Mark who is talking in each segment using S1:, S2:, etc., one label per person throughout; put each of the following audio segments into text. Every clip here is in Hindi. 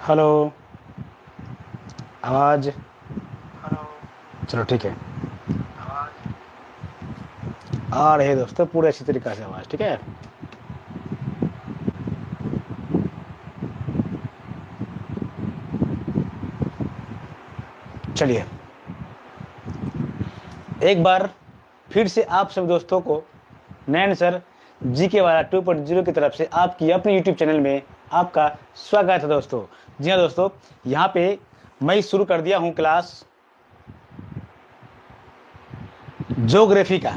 S1: हेलो। आवाज़। चलो ठीक है। आ रही है दोस्तों पूरे अच्छी तरीक़े से आवाज़, ठीक है। चलिए एक बार फिर से आप सब दोस्तों को नैन सर जीके वाला 2.0 की तरफ से आपकी अपने यूट्यूब चैनल में आपका स्वागत है दोस्तों। जी हाँ दोस्तों, यहाँ पे मैं शुरू कर दिया हूँ क्लास ज्योग्राफी का,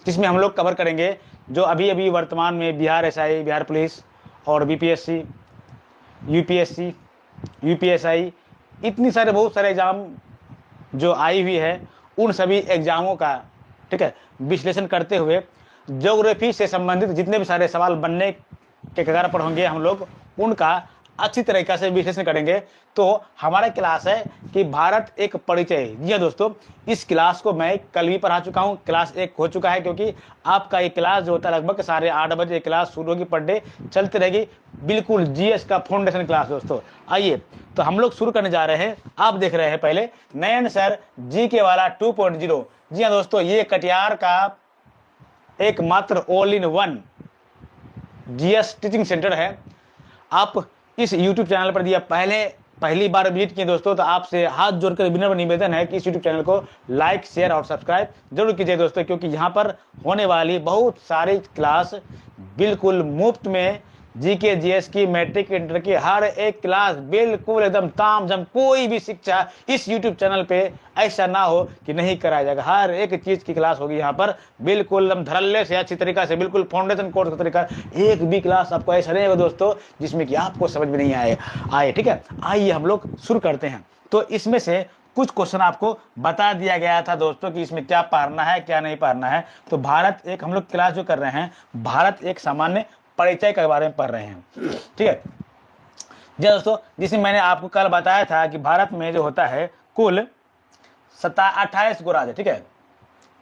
S1: जिसमें हम लोग कवर करेंगे जो अभी अभी वर्तमान में बिहार एसआई, बिहार पुलिस और बीपीएससी, यूपीएससी, यूपीएसआई, इतनी सारे बहुत सारे एग्ज़ाम जो आई हुई है, उन सभी एग्ज़ामों का, ठीक है, विश्लेषण करते हुए ज्योग्राफी से संबंधित जितने भी सारे सवाल बनने के कगार पर होंगे हम लोग उनका अच्छी तरीक़ा से विश्लेषण करेंगे। तो हमारा क्लास है कि भारत एक परिचय। जी हाँ दोस्तों, इस क्लास को मैं कल भी पढ़ा चुका हूँ, क्लास 1 हो चुका है, क्योंकि आपका ये क्लास जो होता है लगभग 8:30 बजे क्लास शुरू होगी, पर डे चलती रहेगी, बिल्कुल जीएस का फाउंडेशन क्लास दोस्तों। आइए तो हम लोग शुरू करने जा रहे हैं। आप देख रहे हैं पहले नयन सर जीके वाला 2.0। जी हाँ दोस्तों, ये कटिहार का एकमात्र all in one GS teaching centre है। आप इस यूट्यूब चैनल पर दिया पहली बार विजिट किए दोस्तों, तो आपसे हाथ जोड़कर विनम्र निवेदन है कि इस यूट्यूब चैनल को लाइक, शेयर और सब्सक्राइब जरूर कीजिए दोस्तों, क्योंकि यहाँ पर होने वाली बहुत सारी क्लास बिल्कुल मुफ्त में जीके जीएस की, मैट्रिक इंटर की हर एक क्लास बिल्कुल एकदम तामझाम, कोई भी शिक्षा इस यूट्यूब चैनल पे ऐसा ना हो कि नहीं कराया जाएगा। हर एक चीज़ की क्लास होगी यहाँ पर, बिल्कुल एकदम धड़ल्ले से अच्छी तरीका से, बिल्कुल फाउंडेशन कोर्स का तरीका। एक भी क्लास आपको ऐसा नहीं होगा दोस्तों जिसमें कि आपको समझ में नहीं आए, ठीक है। आइए हम लोग शुरू करते हैं। तो इसमें से कुछ क्वेश्चन आपको बता दिया गया था दोस्तों कि इसमें क्या पढ़ना है क्या नहीं पढ़ना है। तो भारत एक, हम लोग क्लास जो कर रहे हैं भारत एक सामान्य परिचय के बारे में पढ़ रहे हैं, ठीक है। जी दोस्तों, जिसमें मैंने आपको कल बताया था कि भारत में जो होता है कुल 28 गो राज्य, ठीक है।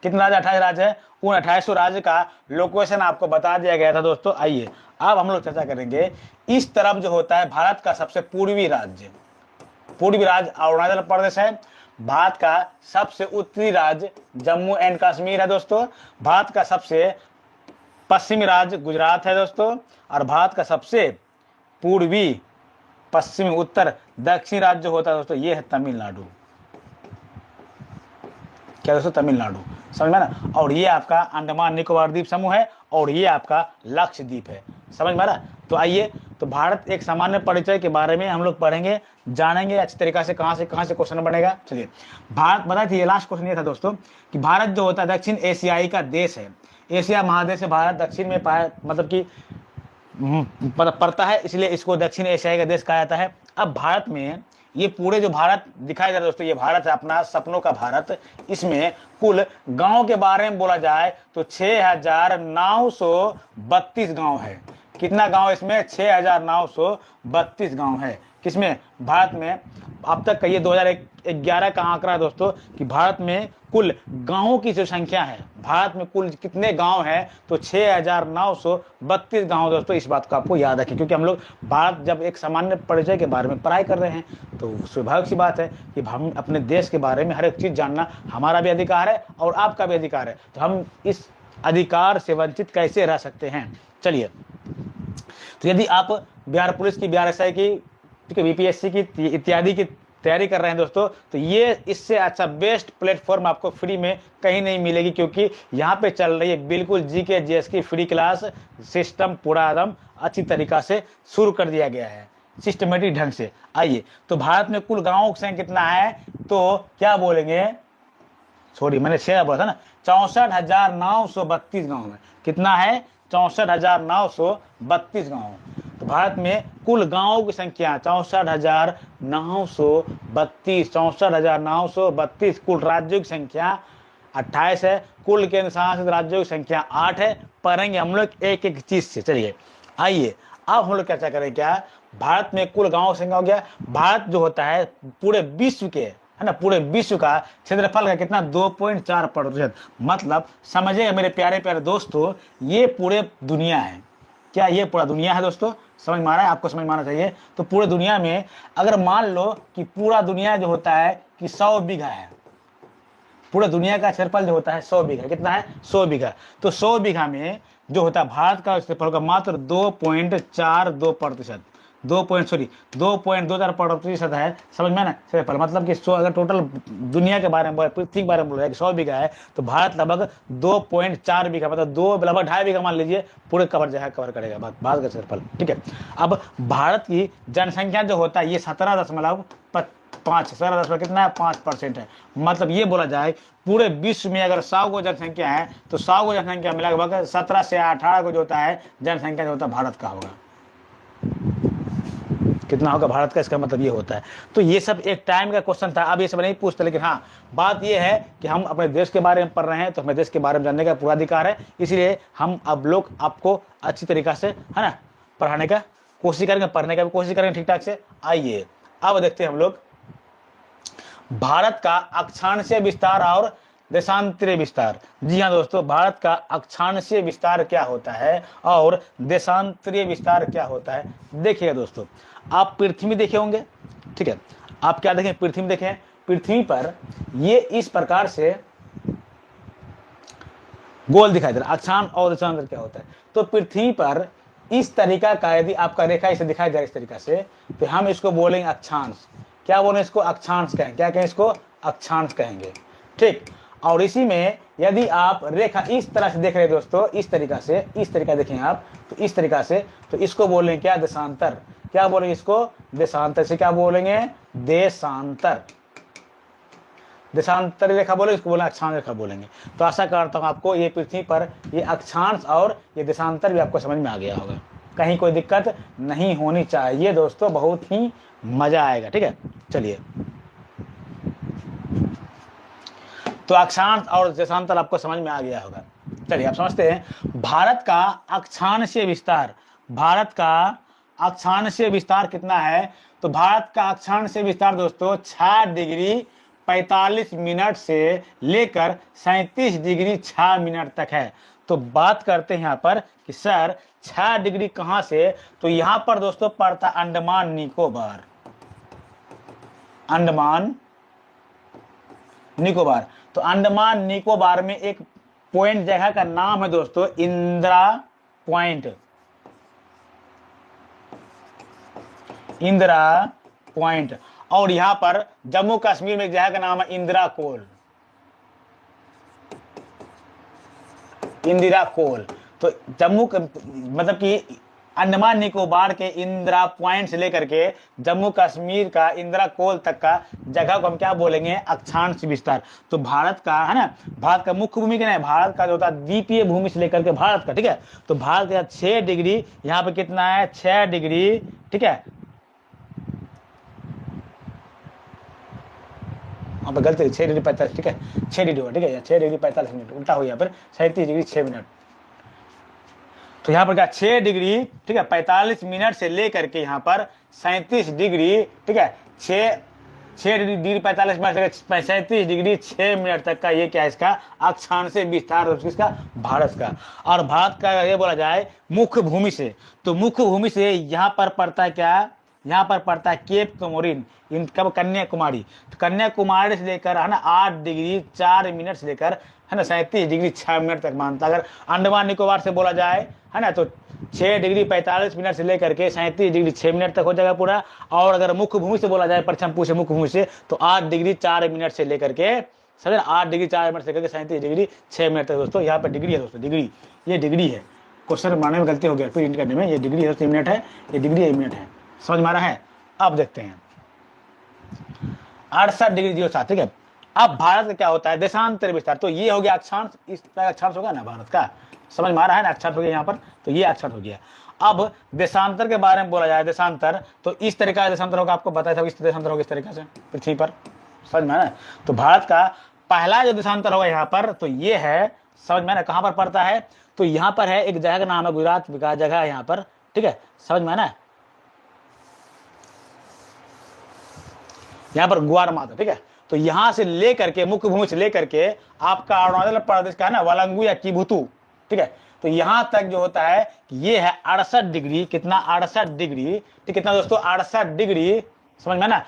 S1: कितने राज्य? 28 राज्य है। उन 28 राज्य का लोकेशन आपको बता दिया गया था दोस्तों। आइए अब हम लोग चर्चा करेंगे। इस तरफ जो होता है भारत का सबसे पूर्वी राज्य अरुणाचल प्रदेश है। भारत का सबसे उत्तरी राज्य जम्मू एंड कश्मीर है दोस्तों। भारत का सबसे पश्चिमी राज्य गुजरात है दोस्तों। और भारत का सबसे पूर्वी, पश्चिमी, उत्तर, दक्षिण राज्य जो होता है दोस्तों, ये है तमिलनाडु। क्या दोस्तों? तमिलनाडु, समझ में ना। और ये आपका अंडमान निकोबार द्वीप समूह है, और ये आपका लक्षद्वीप है, समझ में ना। तो आइए, तो भारत एक सामान्य परिचय के बारे में हम लोग पढ़ेंगे, जानेंगे अच्छी तरीके से कहाँ से क्वेश्चन बनेगा। चलिए, भारत बताई थी, ये लास्ट क्वेश्चन ये था दोस्तों कि भारत जो होता है दक्षिण एशियाई का देश है। एशिया महादेश से भारत दक्षिण में मतलब कि पड़ता है, इसलिए इसको दक्षिण एशियाई का देश कहा जाता है। अब भारत में ये पूरे जो भारत दिखाया जा रहा है दोस्तों, ये भारत है अपना सपनों का भारत। इसमें कुल गांव के बारे में बोला जाए तो 6,932 गांव है। कितना गांव? इसमें 6,932 गांव है। किसमें? भारत में। अब तक का ये 2011 का आंकड़ा है दोस्तों कि भारत में कुल गांवों की जो संख्या है, भारत में कुल कितने गांव हैं, तो 6,932 गांव दोस्तों। इस बात को आपको याद रखें, क्योंकि हम लोग भारत जब एक सामान्य परिचय के बारे में पढ़ाई कर रहे हैं तो स्वाभाविक सी बात है कि हम अपने देश के बारे में हर एक चीज़ जानना हमारा भी अधिकार है और आपका भी अधिकार है। तो हम इस अधिकार से वंचित कैसे रह सकते हैं? चलिए, तो यदि आप बिहार पुलिस की, बिहार एसआई की, ठीक है, बीपीएससी की इत्यादि की तैयारी कर रहे हैं दोस्तों, तो ये इससे अच्छा बेस्ट प्लेटफॉर्म आपको फ्री में कहीं नहीं मिलेगी, क्योंकि यहाँ पे चल रही है बिल्कुल जीके जीएस की फ्री क्लास। सिस्टम पूरा एकदम अच्छी तरीक़ा से शुरू कर दिया गया है, सिस्टमेटिक ढंग से। आइए, तो भारत में कुल गाँवों की संख्या कितना है, तो क्या बोलेंगे, सॉरी मैंने 6 बोला था ना, 64,932 गाँव है। कितना है? 64,932 गाँव। तो भारत में कुल गांवों की संख्या 64,932। कुल राज्यों की संख्या 28 है। कुल केंद्र शासित राज्यों की संख्या 8 है। पढ़ेंगे हम लोग एक एक चीज से। चलिए, आइए अब हम लोग चर्चा करें क्या भारत में कुल गांवों की संख्या हो गया। भारत जो होता है पूरे विश्व के, है ना, पूरे विश्व का क्षेत्रफल का कितना? 2.4%। मतलब समझिए मेरे प्यारे प्यारे दोस्तों, ये पूरे दुनिया है, क्या ये पूरा दुनिया है दोस्तों? समझ में आ रहा है? आपको समझ में आना चाहिए। तो पूरे दुनिया में अगर मान लो कि पूरा दुनिया जो होता है कि 100 बीघा है, पूरे दुनिया का क्षेत्रफल जो होता है 100 बीघा, कितना है? 100 बीघा। तो 100 बीघा में जो होता है भारत का क्षेत्रफल होगा मात्र 2.42%, 2.24% है। समझ में ना क्षेत्रफल? मतलब कि 100 अगर टोटल दुनिया के बारे में पृथ्वी के बारे में बोल रहा है कि 100 बीघा है, तो भारत लगभग 2.4 बीघा, मतलब लगभग 2.5 बीघा मान लीजिए, पूरे कवर करेगा भारत का क्षेत्रफल। ठीक है। अब भारत की जनसंख्या जो होता है ये 17.5 कितना है? 5% है। मतलब ये बोला जाए पूरे विश्व में अगर 100 को जनसंख्या है तो 100 को जनसंख्या में लगभग 17 से 18 को जो होता है जनसंख्या जो होता है भारत का होगा। कितना होगा भारत का? इसका मतलब ये होता है। तो ये सब एक टाइम का क्वेश्चन था, अब ये सब नहीं पूछते, लेकिन हाँ बात ये है कि हम अपने देश के बारे में पढ़ रहे हैं तो हमें देश के बारे में जानने का पूरा अधिकार है, इसलिए हम अब लोग आपको अच्छी तरीका से, है ना, पढ़ाने का कोशिश करेंगे, पढ़ने का भी कोशिश करेंगे ठीक ठाक से। आइए अब देखते हैं हम लोग भारत का अक्षांशीय विस्तार और देशांतरीय विस्तार। जी हाँ दोस्तों, भारत का अक्षांशीय विस्तार क्या होता है और देशांतरीय विस्तार क्या होता है। देखिएगा दोस्तों, आप पृथ्वी देखे होंगे, ठीक है, आप क्या देखें? पृथ्वी देखें। पृथ्वी पर ये इस प्रकार से गोल दिखाई दे रहा है। अक्षांश और देशांतर क्या होता है? तो पृथ्वी पर इस तरीका का यदि आपका रेखा इसे दिखाई जाए इस तरीका से, तो हम इसको बोलेंगे अक्षांश। क्या बोले इसको? अक्षांश कहेंगे। क्या कहें इसको? अक्षांश कहेंगे। ठीक। और इसी में यदि आप रेखा इस तरह से देख रहे हैं दोस्तों, इस तरीका से, इस तरीका देखें आप, तो इस तरीका से, तो इसको बोलेंगे क्या? देशांतर। क्या बोलेंगे इसको? देशांतर। से क्या बोलेंगे? देशांतर। देशांतर रेखा बोलेंगे, इसको बोलेंगे अक्षांश रेखा बोलेंगे। तो आशा करता हूं आपको ये पृथ्वी पर ये अक्षांश और ये देशांतर भी आपको समझ में आ गया होगा। कहीं कोई दिक्कत नहीं होनी चाहिए दोस्तों, बहुत ही मजा आएगा। ठीक है, चलिए। तो अक्षांश और देशांतर आपको समझ में आ गया होगा। चलिए आप समझते हैं भारत का अक्षांशीय विस्तार। भारत का अक्षांशीय विस्तार कितना है? तो भारत का अक्षांशीय विस्तार दोस्तों 6 डिग्री 45 मिनट से लेकर 37 डिग्री 6 मिनट तक है। तो बात करते हैं यहाँ पर कि सर 6 डिग्री कहाँ से? तो यहाँ पर दोस्तों पड़ता अंडमान निकोबार। अंडमान निकोबार। तो अंडमान निकोबार में एक पॉइंट जगह का नाम है दोस्तों इंदिरा पॉइंट। इंदिरा पॉइंट। और यहां पर जम्मू कश्मीर में एक जगह का नाम है इंदिरा कोल। इंदिरा कोल। तो जम्मू मतलब कि अंडमान निकोबार के इंदिरा पॉइंट से लेकर के जम्मू कश्मीर का इंदिरा कोल तक का जगह को हम क्या बोलेंगे? अक्षांश विस्तार। तो भारत का, है ना, भारत का मुख्य भूमि क्या है? भारत का जो होता है द्वीपीय भूमि से लेकर के भारत का, ठीक है। तो भारत का 6 डिग्री, यहाँ पे कितना है? 6 डिग्री, ठीक है, वहां पर गलती 6 डिग्री 45, ठीक है, 6 डिग्री हुआ, ठीक है, 6 डिग्री 45 मिनट उल्टा हो, यहाँ पर 37 डिग्री 6 मिनट। तो यहाँ पर क्या 6 डिग्री, ठीक है, 45 मिनट से लेकर के यहाँ पर 37 डिग्री, ठीक है, 6 डिग्री 45 मिनट से 37 डिग्री 6 मिनट तक का ये क्या है? इसका अक्षांशीय विस्तार किसका? भारत का। और भारत का ये बोला जाए मुख्य भूमि से, तो मुख्य भूमि से यहाँ पर पड़ता है क्या? यहाँ पर पड़ता है केप कमोरिन, कब? कन्याकुमारी। तो कन्याकुमारी से लेकर, है ना, 8 डिग्री 4 मिनट से लेकर, है ना, 37 डिग्री 6 मिनट तक मानता। अगर अंडमान निकोबार से बोला जाए, है ना, तो 6 डिग्री 45 मिनट से लेकर के 37 डिग्री 6 मिनट तक हो जाएगा पूरा। और अगर मुख्य भूमि से बोला जाए, प्रथम पूछे मुख्य भूमि से, तो 8 डिग्री 4 मिनट से लेकर के, समझे ना, 8 डिग्री 4 मिनट से लेकर 37 डिग्री 6 मिनट तक दोस्तों। यहाँ पर डिग्री है दोस्तों, डिग्री, ये डिग्री है। क्वेश्चन बनाने में गलती हो गया प्रिंट करने में, ये डिग्री है, 3 मिनट है, ये डिग्री 1 मिनट है। समझ में आ रहा है? अब देखते हैं 68 डिग्री 07, ठीक है। अब भारत का क्या होता है? देशांतर विस्तार। तो ये हो गया अक्षांश, इस तरह अक्षांश होगा ना भारत का, समझ में आ रहा है ना? अक्षांश हो गया यहाँ पर, तो ये अक्षांश हो गया। अब देशांतर के बारे में बोला जाए, देशांतर तो इस तरीका का देशांतर होगा, आपको बताया था इस देशांतर होगा इस तरीके से पृथ्वी पर, समझ में आ रहा है? तो भारत का पहला जो देशांतर होगा यहाँ पर, तो ये है, समझ में आ रहा है, कहाँ पर पड़ता है? तो यहाँ पर है, एक जगह का नाम है गुजरात का जगह है यहाँ पर, ठीक है, समझ में आ रहा है? यहाँ पर ग्वार माता, ठीक है। तो यहां से लेकर के, मुख्य भूमि से लेकर के आपका अरुणाचल प्रदेश का है ना, वालंगू या किबुतु, ठीक है, तो यहाँ तक जो होता है कि ये है 68 डिग्री, कितना 68 डिग्री, ठीक कितना दोस्तों 68 डिग्री, समझ में ना,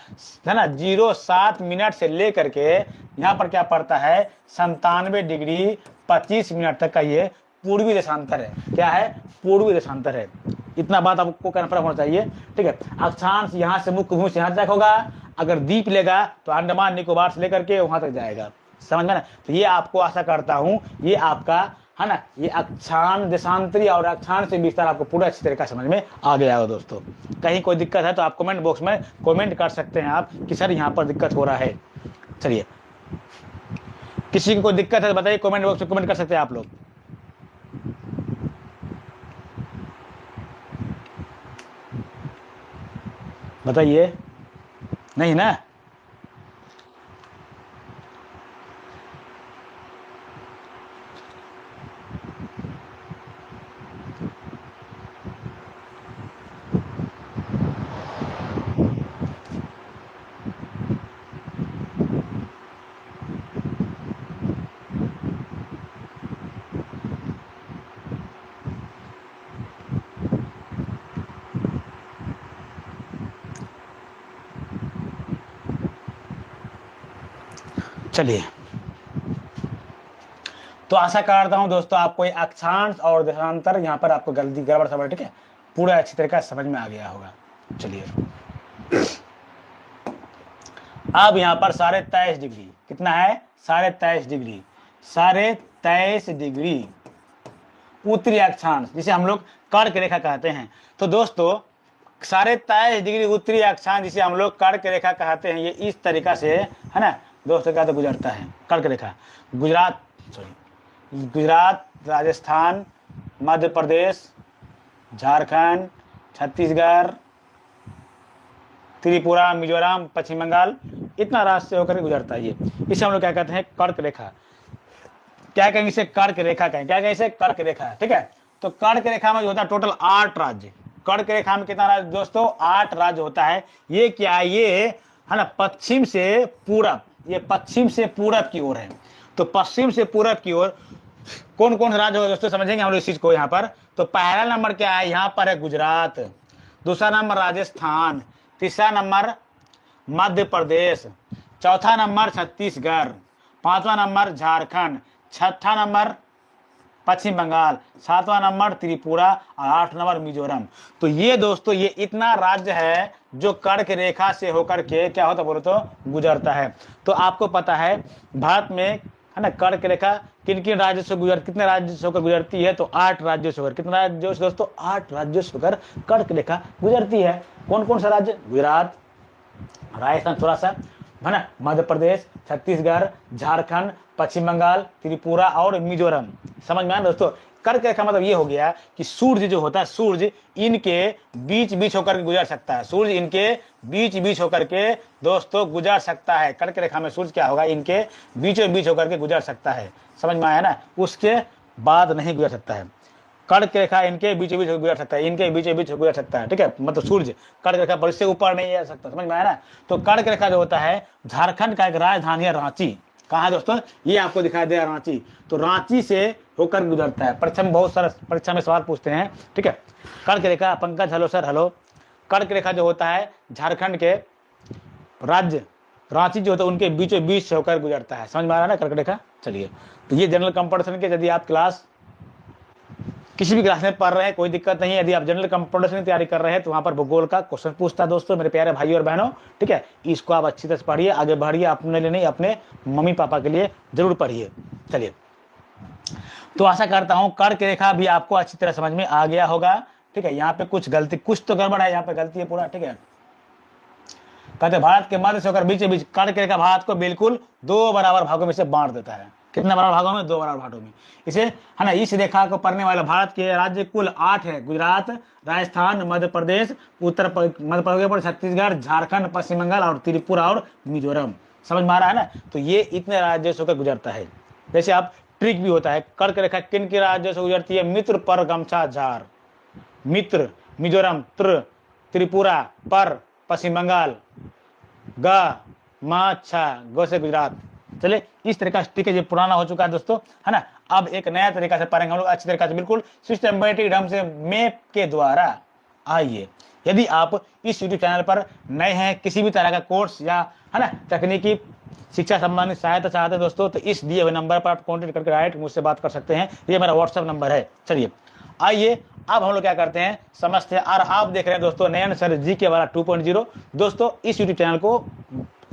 S1: है ना, 07 मिनट से लेकर के यहाँ पर क्या पड़ता है 97 डिग्री 25 मिनट तक का ये पूर्वी देशांतर है। क्या है, पूर्वी देशांतर है। इतना बात आपको कन्फर्म होना चाहिए, ठीक है। अक्षांश यहाँ से मुख्य भूमि से यहाँ तक होगा, अगर द्वीप लेगा तो अंडमान निकोबार से लेकर के वहां तक जाएगा, समझ में ना। तो ये आपको आशा करता हूं ये आपका है ना, ये अक्षांश देशांतरी और अक्षांश से विस्तार आपको पूरा अच्छी तरीके समझ में आ गया हो दोस्तों। कहीं कोई दिक्कत है तो आप कमेंट बॉक्स में कमेंट कर सकते हैं आप कि सर यहाँ पर दिक्कत हो रहा है। चलिए, किसी को कोई दिक्कत है तो बताइए, कमेंट बॉक्स में कमेंट कर सकते हैं आप लोग। बताइए, नहीं ना। चलिए, तो आशा करता हूं दोस्तों आपको ये अक्षांश और देशांतर यहाँ पर आपको गलती गड़बड़ समझ, ठीक है, पूरा अच्छी तरीके से समझ में आ गया होगा। चलिए, अब यहाँ पर 23.5 डिग्री, कितना है 23.5 डिग्री, 23.5 डिग्री उत्तरी अक्षांश, जिसे हम लोग कर्क रेखा कहते हैं। तो दोस्तों 23.5 डिग्री उत्तरी अक्षांश जिसे हम लोग कर्क रेखा कहते हैं, ये इस तरीका से है ना दोस्तों क्या तो गुजरता है कर्क रेखा। गुजरात, राजस्थान, मध्य प्रदेश, झारखंड, छत्तीसगढ़, त्रिपुरा, मिजोरम, पश्चिम बंगाल, इतना राष्ट्र से होकर गुजरता है ये। इसे हम लोग क्या कहते हैं कर्क रेखा। क्या कहेंगे इसे, कर्क रेखा कहेंगे। क्या कहेंगे इसे, कर्क रेखा, ठीक है। तो कर्क रेखा में जो होता है टोटल 8 राज्य। कर्क रेखा में कितना राज्य दोस्तों, 8 राज्य होता है। ये क्या है, ये है ना पश्चिम से पूरब, ये पश्चिम से पूरब की ओर है। तो पश्चिम से पूरब की ओर कौन कौन सा राज्य होगा दोस्तों, समझेंगे हम लोग इस चीज को यहाँ पर। तो पहला नंबर क्या है, यहाँ पर है गुजरात, दूसरा नंबर राजस्थान, तीसरा नंबर मध्य प्रदेश, चौथा नंबर छत्तीसगढ़, पांचवा नंबर झारखंड, छठा नंबर पश्चिम बंगाल, सातवां नंबर त्रिपुरा और 8 नंबर मिजोरम। तो ये दोस्तों ये इतना राज्य है जो कर्क रेखा से होकर के क्या होता बोलो तो गुजरता है। तो आपको पता है भारत में है ना कर्क रेखा किन किन राज्यों से कितने राज्यों से होकर गुजरती है, तो 8 राज्यों से होकर। कितने राज्यों से दोस्तों, 8 राज्यों से होकर कर्क रेखा गुजरती है। कौन कौन सा राज्य, गुजरात, राजस्थान थोड़ा सा है ना, मध्य प्रदेश, छत्तीसगढ़, झारखंड, पश्चिम बंगाल, त्रिपुरा और मिजोरम। समझ में आया दोस्तों। कर्क रेखा मतलब ये हो गया कि सूर्य जो होता है, सूर्य इनके बीच बीच होकर के गुजर सकता है। सूर्य इनके बीच बीच होकर के दोस्तों गुजर सकता है। कर्क रेखा में सूर्य क्या होगा, इनके बीचों बीच होकर के गुजर सकता है। समझ में आया ना, उसके बाद नहीं गुजर सकता है। कर्क रेखा इनके बीचों बीच गुजर सकता है, इनके बीचों बीच गुजर सकता है, ठीक है। मतलब सूर्य कर्क रेखा पर इससे ऊपर नहीं जा सकता। समझ में आया ना। तो कर्क रेखा जो होता है, झारखंड का एक राजधानी है रांची। कहाँ है दोस्तों, ये आपको दिखाई दे रांची। तो रांची से होकर गुजरता है। परीक्षा में बहुत सारा परीक्षा में सवाल पूछते हैं, ठीक है। कर्क रेखा, पंकज हेलो सर हेलो। कर्क रेखा जो होता है झारखंड के राज्य रांची जो होता है उनके बीचों बीच से होकर गुजरता है। समझ में आ रहा है ना कर्क रेखा। चलिए, तो ये जनरल कंपटीशन के यदि आप क्लास किसी भी क्लास में पढ़ रहे हैं कोई दिक्कत नहीं है। यदि आप जनरल कंपटीशन की तैयारी कर रहे हैं तो वहां पर भूगोल का क्वेश्चन पूछता है दोस्तों, मेरे प्यारे भाई और बहनों, ठीक है। इसको आप अच्छी तरह से पढ़िए, आगे बढ़िए, अपने लिए नहीं अपने मम्मी पापा के लिए जरूर पढ़िए। चलिए, तो आशा करता हूं कर्क रेखा भी आपको अच्छी तरह समझ में आ गया होगा, ठीक है। यहाँ पे कुछ गलती, कुछ तो गड़बड़ है, यहाँ पे गलती है पूरा, ठीक है। कहते भारत के मध्य से होकर बीच बीच कर्क रेखा भारत को बिल्कुल 2 बराबर भागों में से बांट देता है। कितने बराबर भागों में, 2 बराबर भागों में। इसे है ना, इस रेखा को पढ़ने वाला भारत के राज्य कुल 8 है। गुजरात, राजस्थान, मध्य प्रदेश, मध्य प्रदेश, छत्तीसगढ़, झारखंड, पश्चिम बंगाल और त्रिपुरा और मिजोरम। समझ में आ रहा है ना। तो ये इतने राज्यों से होकर गुजरता है। जैसे आप ट्रिक भी होता है, कर्क रेखा किन के राज्यों से गुजरती है, मित्र, पर, गमछा, झार, मित्र, मिजोरम, त्रिपुरा, पर, पश्चिम बंगाल, ग, म, छ, ग से गुजरात, चलिए इस तरीका से, ठीक है, ये पुराना हो चुका है दोस्तों, है ना। अब एक नया तरीका से पढ़ेंगे हम लोग अच्छी तरीका से, बिल्कुल सिस्टमेटिक ढंग से मैप के द्वारा। आइए, यदि आप इस यूट्यूब चैनल पर नए हैं, किसी भी तरह का कोर्स या, है ना, तकनीकी शिक्षा संबंधित सहायता चाहते हैं दोस्तों, तो इस दिए हुए नंबर पर आप कॉन्टेक्ट करके डायरेक्ट मुझसे बात कर सकते हैं। ये मेरा व्हाट्सअप नंबर है। चलिए आइए अब हम लोग क्या करते हैं, समझते हैं। और आप देख रहे हैं दोस्तों नयन सर जीके वाला 2.0। दोस्तों इस यूट्यूब चैनल को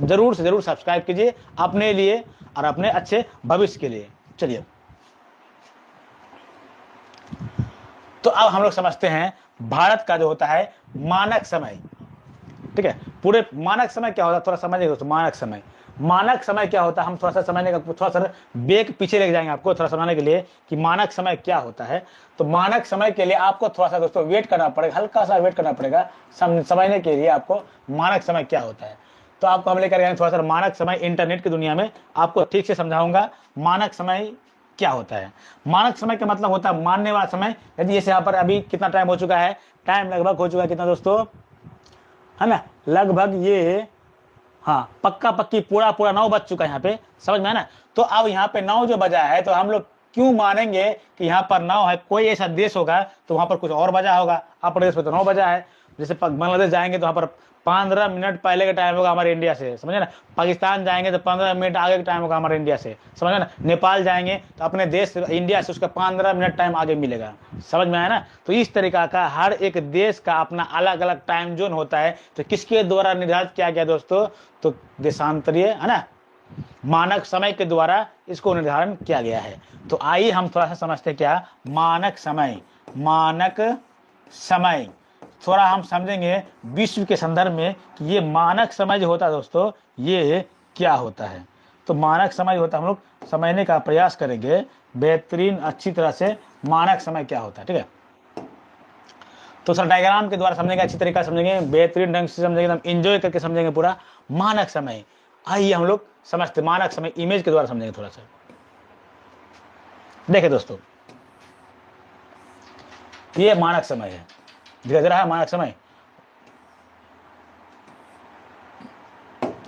S1: जरूर से जरूर सब्सक्राइब कीजिए अपने लिए और अपने अच्छे भविष्य के लिए। चलिए, तो अब हम लोग समझते हैं भारत का जो होता है मानक समय, ठीक है। पूरे मानक समय क्या होता है थोड़ा समझिए दोस्तों। मानक समय क्या होता है, हम थोड़ा सा समझने का, थोड़ा सा बेक पीछे लेके जाएंगे आपको थोड़ा समझने के लिए कि मानक समय क्या होता है। तो मानक समय के लिए आपको थोड़ा सा दोस्तों वेट करना पड़ेगा, हल्का सा वेट करना पड़ेगा समझने के लिए आपको मानक समय क्या होता है। तो आपको हम लेकर थोड़ा सा मानक समय, इंटरनेट की दुनिया में आपको ठीक से समझाऊंगा मानक समय क्या होता है। मानक समय का मतलब होता है मानने वाला समय। यदि जैसे यहाँ पर अभी कितना टाइम हो चुका है, टाइम लगभग हो चुका है कितना दोस्तों, है ना, लगभग ये, हाँ, पक्का पक्की पूरा 9 बज चुका है यहाँ पे, समझ में है ना। तो अब यहाँ पे 9 जो बजा है, तो हम लोग क्यों मानेंगे कि यहाँ पर 9 है। कोई ऐसा देश होगा तो वहां पर कुछ और बजा होगा, अपने देश में तो 9 बजा है। जैसे बांग्लादेश जाएंगे तो वहाँ पर 15 मिनट पहले का टाइम होगा हमारे इंडिया से, समझे ना। पाकिस्तान जाएंगे तो 15 मिनट आगे का टाइम होगा हमारे इंडिया से, समझे ना। नेपाल जाएंगे तो अपने देश इंडिया से उसका 15 मिनट टाइम आगे मिलेगा, समझ में आया ना। तो इस तरीका का हर एक देश का अपना अलग अलग टाइम जोन होता है। तो किसके द्वारा निर्धारित किया गया दोस्तों, तो देशांतरीय, है ना, मानक समय के द्वारा इसको निर्धारण किया गया है। तो आइए हम थोड़ा सा समझते क्या मानक समय थोड़ा हम समझेंगे विश्व के संदर्भ में कि ये मानक समय जो होता है दोस्तों, ये क्या होता है। तो मानक समय होता है, हम लोग समझने का प्रयास करेंगे बेहतरीन अच्छी तरह से मानक समय क्या होता है, ठीक है। तो सर डायग्राम के द्वारा समझेंगे, अच्छी तरीका से समझेंगे, बेहतरीन ढंग से समझेंगे, एकदम एंजॉय करके समझेंगे पूरा मानक समय। आइए हम लोग समझते मानक समय, इमेज के द्वारा समझेंगे थोड़ा सा। देखिए दोस्तों, ये मानक समय है, दिख रहा है मानक समय।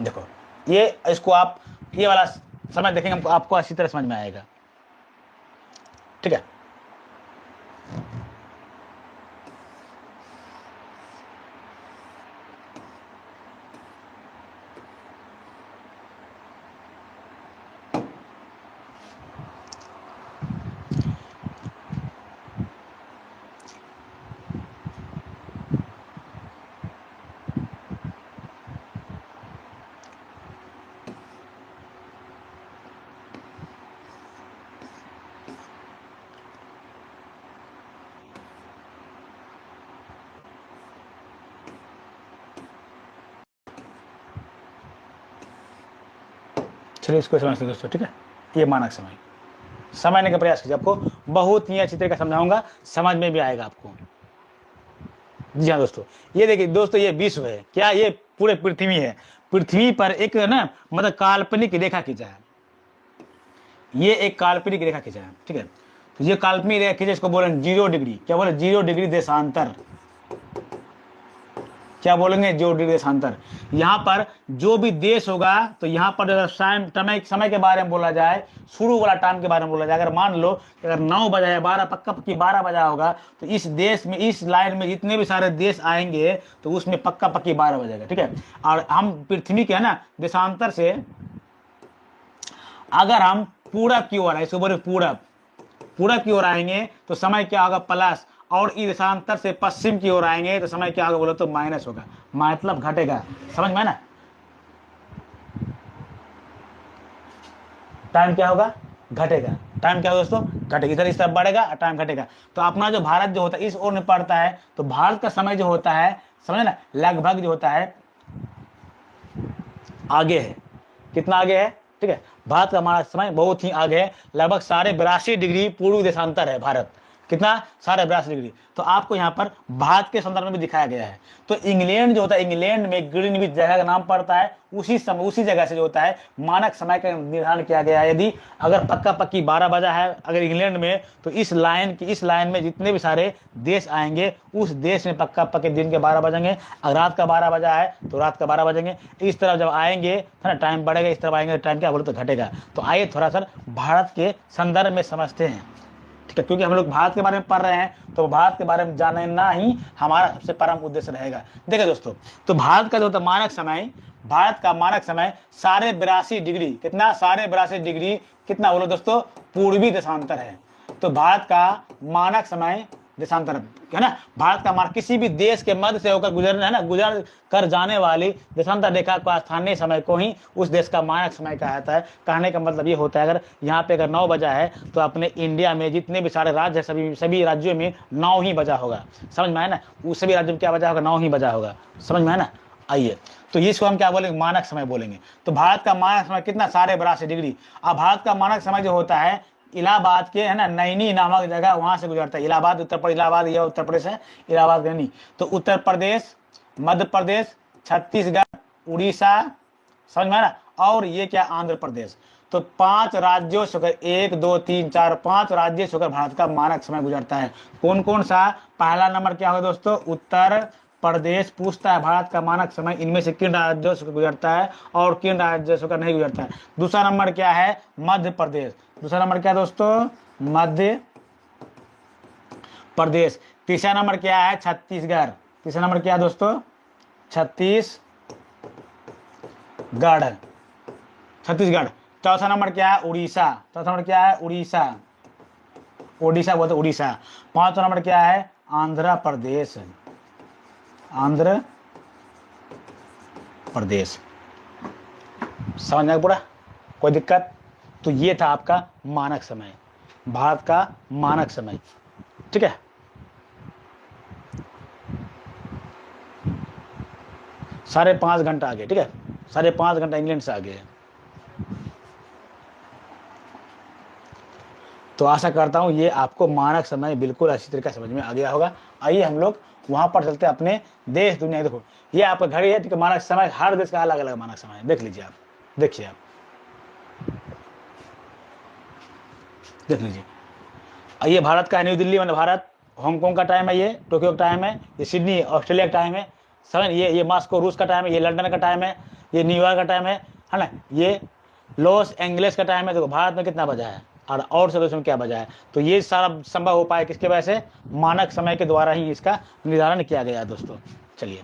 S1: देखो ये, इसको आप ये वाला समय देखेंगे आपको अच्छी तरह समझ में आएगा, ठीक है। चलिए इसको समझते दोस्तों, ठीक है। ये मानक समय समझने का प्रयास कीजिए, आपको बहुत ही अच्छी तरीके से समझाऊंगा, समझ में भी आएगा आपको। जी हाँ दोस्तों, ये देखिए दोस्तों, ये विश्व है क्या, ये पूरे पृथ्वी है। पृथ्वी पर एक ना मतलब काल्पनिक रेखा खींचा है, ये एक काल्पनिक रेखा खींचा है, ठीक है। तो ये काल्पनिक रेखा खींचा, इसको बोले 0 डिग्री, क्या बोले 0 डिग्री देशांतर, क्या बोलेंगे 0 डिग्री देशांतर। यहाँ पर जो भी देश होगा, तो यहाँ पर अगर समय के बारे में बोला जाए, शुरू वाला टाइम के बारे में बोला जाए, अगर मान लो अगर 9 बजा या 12, पक्का पक्की 12 बजा होगा, तो इस देश में, इस लाइन में जितने भी सारे देश आएंगे तो उसमें पक्का पक्की 12 बजेगा, ठीक है। और हम पृथ्वी के, है ना, देशांतर से अगर हम पूरब की ओर आए, इसको बोले पूरब की ओर आएंगे तो समय क्या होगा प्लस, और इस देशांतर से पश्चिम की ओर आएंगे तो समय क्या होगा बोलो तो माइनस होगा, मतलब घटेगा, समझ में ना। टाइम क्या होगा, घटेगा। टाइम क्या होगा दोस्तों, घटेगा। इधर इस तरफ बढ़ेगा और टाइम घटेगा। तो अपना जो भारत जो होता है इस ओर में पड़ता है, तो भारत का समय जो होता है, समझे ना, लगभग जो होता है आगे है। कितना आगे है, ठीक है। भारत का हमारा समय बहुत ही आगे है, लगभग 82.5 डिग्री पूर्व देशांतर है भारत, कितना 82.5 डिग्री। तो आपको यहाँ पर भारत के संदर्भ में भी दिखाया गया है। तो इंग्लैंड जो होता है, इंग्लैंड में ग्रीनविच जगह का नाम पड़ता है, उसी जगह से जो होता है मानक समय का निर्धारण किया गया है। यदि अगर पक्का पक्की 12 बजा है अगर इंग्लैंड में, तो इस लाइन में जितने भी सारे देश आएंगे उस देश में पक्का पक्के दिन के 12 बजेंगे। अगर रात का 12 बजा है तो रात का 12 बजेंगे। इस तरफ जब आएंगे है ना, टाइम बढ़ेगा, इस तरफ आएंगे टाइम क्या बोले तो घटेगा। तो आइए थोड़ा सा भारत के संदर्भ में समझते हैं, ठीक है, क्योंकि हम लोग भारत के बारे में पढ़ रहे हैं तो भारत के बारे में जानना ही हमारा सबसे परम उद्देश्य रहेगा। देखिए दोस्तों, तो भारत का जो होता मानक समय, भारत का मानक समय 82.5 डिग्री, कितना 82.5 डिग्री कितना बोलो दोस्तों, पूर्वी देशांतर है। तो भारत का मानक समय देशांतर है ना, भारत का मानक किसी भी देश के मध्य से होकर गुजरना है ना, गुजर कर जाने वाली देशांतर रेखा का स्थानीय समय को ही उस देश का मानक समय कहा जाता है। कहने का मतलब ये होता है, अगर यहाँ पे अगर 9 बजा है तो अपने इंडिया में जितने भी सारे राज्य है सभी राज्यों में 9 ही बजा होगा। समझ में आया ना, उस सभी राज्यों में क्या बजा होगा, 9 ही बजा होगा। समझ में आया ना। आइए, तो इसको हम क्या बोलेंगे, मानक समय बोलेंगे। तो भारत का मानक समय कितना 82.5 डिग्री। अब भारत का मानक समय जो होता है इलाहाबाद के है ना, नैनी नामक जगह वहां से गुजरता है। इलाहाबाद उत्तर प्रदेश, इलाहाबाद यह उत्तर प्रदेश है, इलाहाबाद नैनी। तो उत्तर प्रदेश, मध्य प्रदेश, छत्तीसगढ़, उड़ीसा, समझ में आया ना, और ये क्या आंध्र प्रदेश। तो 5 राज्यों से होकर 1 2 3 4 5 राज्यों से होकर भारत का मानक समय गुजरता है। कौन कौन सा, पहला नंबर क्या होगा दोस्तों, उत्तर प्रदेश पूछता है भारत का मानक समय इनमें से किन राज्यों से गुजरता है और किन राज्यों से नहीं गुजरता है। दूसरा नंबर क्या है, मध्य प्रदेश। दूसरा नंबर क्या है दोस्तों, मध्य प्रदेश। तीसरा नंबर क्या है, छत्तीसगढ़। तीसरा नंबर क्या है दोस्तों, छत्तीसगढ़। चौथा नंबर क्या है, उड़ीसा। चौथा नंबर क्या है, उड़ीसा बोलते उड़ीसा। पांचवा नंबर क्या है, आंध्र प्रदेश। आंध्र प्रदेश। समझ में पूरा, कोई दिक्कत। तो ये था आपका मानक समय, भारत का मानक समय, ठीक है। साढ़े 5 घंटा आगे, ठीक है, 5.5 घंटा इंग्लैंड से आगे है। तो आशा करता हूं ये आपको मानक समय बिल्कुल अच्छी तरीके से समझ में आ गया होगा। आइए हम लोग वहां पर चलते हैं अपने देश दुनिया। देखो ये आपका घड़ी है, ठीक है, मानक समय हर देश का अलग अलग मानक समय है। देख लीजिए आप, देखिए आप, देख लीजिए। ये भारत का है, न्यू दिल्ली मतलब भारत, हांगकांग का टाइम है, ये टोक्यो का टाइम है, ये सिडनी ऑस्ट्रेलिया का टाइम है, समझ, ये मॉस्को रूस का टाइम है, ये लंदन का टाइम है, ये न्यूयॉर्क का टाइम है ना, ये लॉस एंजलिस का टाइम है। देखो भारत में कितना बजा है और सब देशों में क्या बजा है। तो ये सारा संभव हो पाया किसके वजह से, मानक समय के द्वारा ही इसका निर्धारण किया गया है दोस्तों। चलिए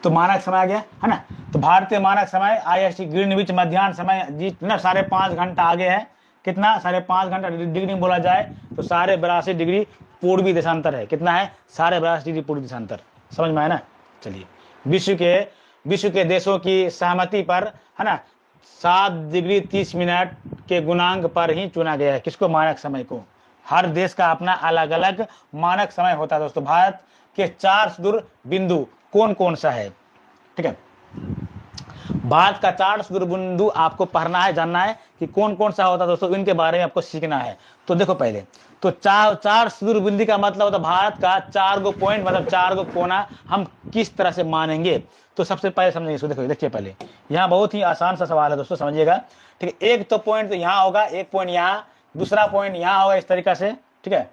S1: तो मानक समय आ गया है ना। तो भारतीय मानक समय IST ग्रीनविच मध्याह्न समय जितना 5.5 घंटा आगे है, कितना 5.5 घंटा डिग्री में बोला जाए तो 82.5 डिग्री पूर्वी देशांतर है। कितना है, 82.5 डिग्री पूर्वी देशांतर। समझ में आया ना। चलिए, विश्व के देशों की सहमति पर है ना 7 डिग्री 30 मिनट के गुणांक पर ही चुना गया है। किसको, मानक समय को। हर देश का अपना अलग अलग मानक समय होता है दोस्तों। भारत के 4 सुदूर बिंदु कौन कौन सा है, ठीक है, भारत का 4 सुदूर बिंदु आपको पढ़ना है, जानना है कि कौन कौन सा होता है दोस्तों, इनके बारे में आपको सीखना है। तो देखो पहले तो 4 सुदूर बिंदु का मतलब होता है भारत का 4 गो पॉइंट, मतलब 4 गो कोना हम किस तरह से मानेंगे। तो सबसे पहले समझिए इसको, देखो देखिए पहले यहाँ बहुत ही आसान सा सवाल है दोस्तों, समझिएगा, ठीक है। एक तो पॉइंट तो यहाँ होगा, एक पॉइंट यहाँ, दूसरा पॉइंट यहाँ होगा, इस तरीका से, ठीक है।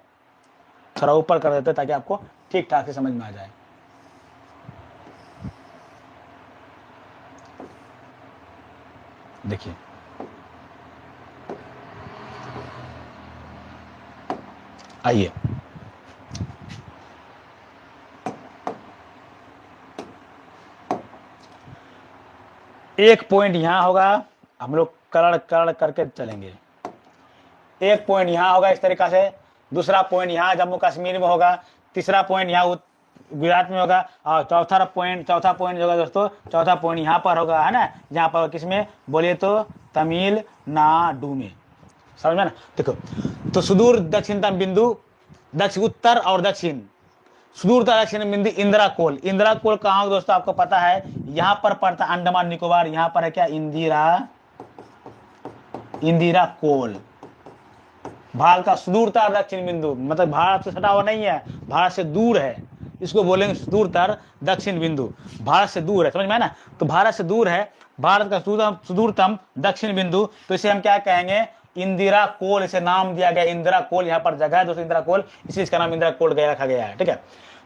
S1: थोड़ा ऊपर कर देते ताकि आपको ठीक ठाक से समझ में आ जाए। देखिए आइए, एक पॉइंट यहां होगा, हम लोग कलर करके चलेंगे। एक पॉइंट यहां होगा इस तरीका से, दूसरा पॉइंट यहां जम्मू कश्मीर में होगा, तीसरा पॉइंट यहां गुजरात में होगा, और चौथा पॉइंट जो होगा दोस्तों, चौथा पॉइंट यहाँ पर होगा, है ना, यहाँ पर किसमें बोलिए तो तमिलनाडु में। समझ में ना। देखो तो सुदूर दक्षिणतम बिंदु, दक्षिण उत्तर और दक्षिण, सुदूर दक्षिण बिंदु इंदिरा कोल। इंदिरा कोल कहाँ हो दोस्तों, आपको पता है यहां पर पड़ता अंडमान निकोबार, यहां पर है क्या, इंदिरा कोल। भारत का सुदूरतर दक्षिण बिंदु, मतलब भारत से सटा हुआ नहीं है, भारत से दूर है, इसको बोलेंगे सुदूरतर दक्षिण बिंदु, भारत से दूर है, समझ में है ना। तो भारत से दूर है, भारत का सुदूरतम दक्षिण बिंदु, तो इसे हम क्या कहेंगे, इंदिरा कोल, इसे नाम दिया गया इंदिरा कोल। यहाँ पर जगह है दोस्तों इंदिरा कोल, इसलिए इसका नाम इंदिरा कोल गया रखा गया है, ठीक है।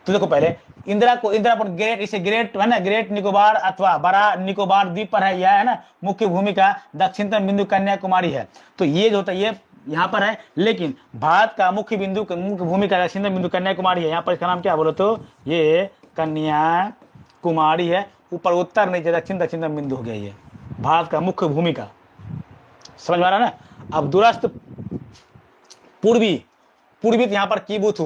S1: तो देखो पहले इंदिरा ग्रेट, इसे ग्रेट है ना, ग्रेट निकोबार अथवा बड़ा निकोबार द्वीप पर है, यह है ना मुख्य भूमिका दक्षिणतम बिंदु कन्याकुमारी है। तो ये जो होता है ये यहाँ पर है, लेकिन भारत का मुख्य भूमिका दक्षिणतम बिंदु कन्याकुमारी है। यहाँ पर इसका नाम क्या बोलो तो ये कन्याकुमारी है। ऊपर उत्तर नीचे दक्षिण, दक्षिणतम बिंदु हो गया ये भारत का मुख्य भूमिका, समझ में आ रहा है ना। अब दूरस्थ पूर्वी, पूर्वी तो यहाँ पर कीबुथु,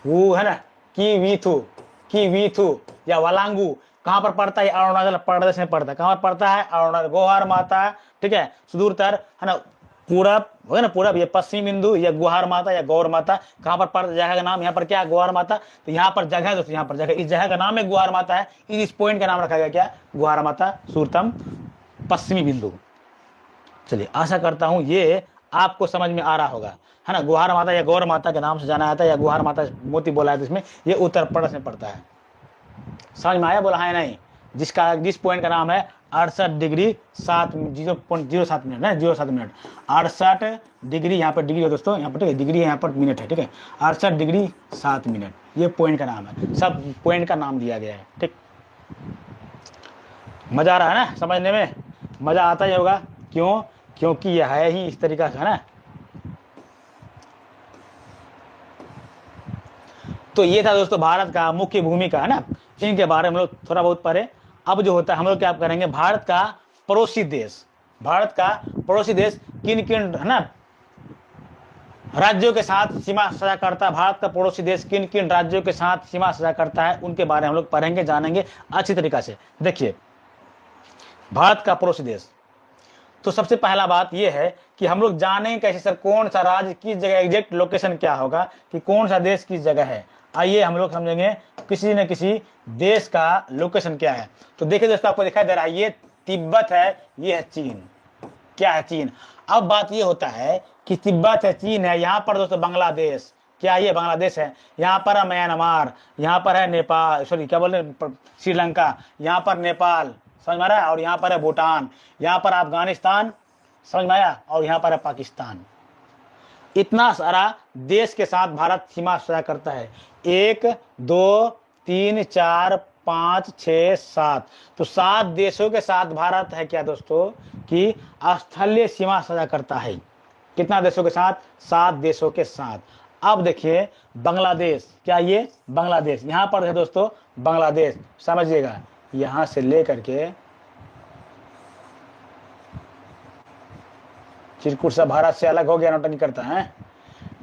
S1: वो है ना, कीवीथु या वालांगू कहाँ पर पड़ता है, अरुणाचल प्रदेश में पड़ता है। कहाँ पर पड़ता है, अरुणाचल। गुहार माता, ठीक है, सुदूरतर है ना, पूरब है ना, पूरब, ये पश्चिमी बिंदु, या गुहार माता या गौर माता कहाँ पर पड़ता, जगह का नाम यहाँ पर क्या है, गुहार माता। तो यहाँ पर जगह दोस्तों, यहाँ पर जगह, इस जगह का नाम है गुहार माता है, इस पॉइंट का नाम रखा गया क्या, गुहार माता, सुदूरतम पश्चिमी बिंदु। चलिए आशा करता हूँ ये आपको समझ में आ रहा होगा, है ना। गुहार माता या गौर माता के नाम से जाना जाता है, या गुहार माता मोती बोला है, इसमें ये उत्तर प्रदेश में पड़ता है। समझ में आया, बोला है नहीं, जिस पॉइंट का नाम है 68 डिग्री 0.07 मिनट है, 07 मिनट, 68 डिग्री, यहाँ पर डिग्री है दोस्तों, यहाँ पर ठीक है, डिग्री है, यहाँ पर मिनट है, ठीक है, 68 डिग्री 7 मिनट, ये पॉइंट का नाम है, सब पॉइंट का नाम दिया गया है, ठीक। मजा आ रहा है ना, समझने में मजा आता ही होगा, क्यों, क्योंकि यह है ही इस तरीका से, है ना। तो ये था दोस्तों भारत का मुख्य भूमिका, है ना, इनके बारे में हम लोग थोड़ा बहुत पढ़े। अब जो होता है हम लोग क्या करेंगे, भारत का पड़ोसी देश, भारत का पड़ोसी देश किन किन है ना राज्यों के साथ सीमा साझा करता है, भारत का पड़ोसी देश किन किन राज्यों के साथ सीमा साझा करता है, उनके बारे में हम लोग पढ़ेंगे, जानेंगे अच्छी तरीका से। देखिए भारत का पड़ोसी देश, तो सबसे पहला बात यह है कि हम लोग जाने कैसे सर कौन सा राज्य किस जगह, एग्जैक्ट लोकेशन क्या होगा कि कौन सा देश किस जगह है। आइए हम लोग समझेंगे किसी न किसी देश का लोकेशन क्या है। तो देखिए दोस्तों आपको दिखाई दे रहा है, ये तिब्बत है, ये है चीन, क्या है, चीन। अब बात ये होता है कि तिब्बत है, चीन है, यहाँ पर दोस्तों बांग्लादेश, क्या ये बांग्लादेश है, यहाँ पर है म्यांमार, यहाँ पर है नेपाल, सॉरी क्या बोल रहे, श्रीलंका, यहाँ पर नेपाल, समझ में आ रहा है, और यहाँ पर है भूटान, यहाँ पर अफगानिस्तान, समझ में आया, और यहाँ पर है पाकिस्तान। इतना सारा देश के साथ भारत सीमा साझा करता है, 1 2 3 4 5 6 7, तो 7 देशों के साथ भारत है क्या दोस्तों कि स्थलीय सीमा साझा करता है। कितना देशों के साथ, 7 देशों के साथ। अब देखिए बांग्लादेश, क्या ये बांग्लादेश, यहाँ पर है दोस्तों बांग्लादेश, समझिएगा यहां से लेकर के चिरकुट से भारत से अलग हो गया, नौटंकी करता है।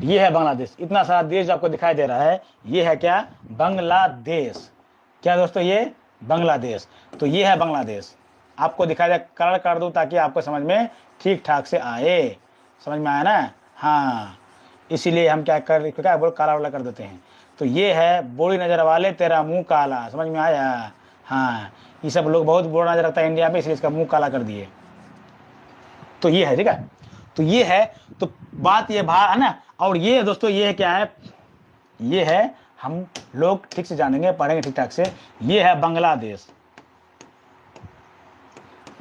S1: ये है बांग्लादेश, इतना सारा देश आपको दिखाई दे रहा है, ये है क्या, बांग्लादेश, क्या दोस्तों ये बांग्लादेश। तो ये है बांग्लादेश, आपको दिखाई दे, कलर कर दूं ताकि आपको समझ में ठीक ठाक से आए, समझ में आया ना, हाँ, इसीलिए हम क्या बोल काला वाला कर देते हैं। तो ये है बोली नजर वाले तेरा मुंह काला, समझ में आया, हाँ, ये सब लोग बहुत बुरा नजर रखता है इंडिया में, इसलिए इसका मुंह काला कर दिए। तो ये है, ठीक है, तो ये है, तो बात ये है ना। और ये दोस्तों ये है क्या है, ये है, हम लोग ठीक से जानेंगे, पढ़ेंगे ठीक ठाक से। ये है बांग्लादेश,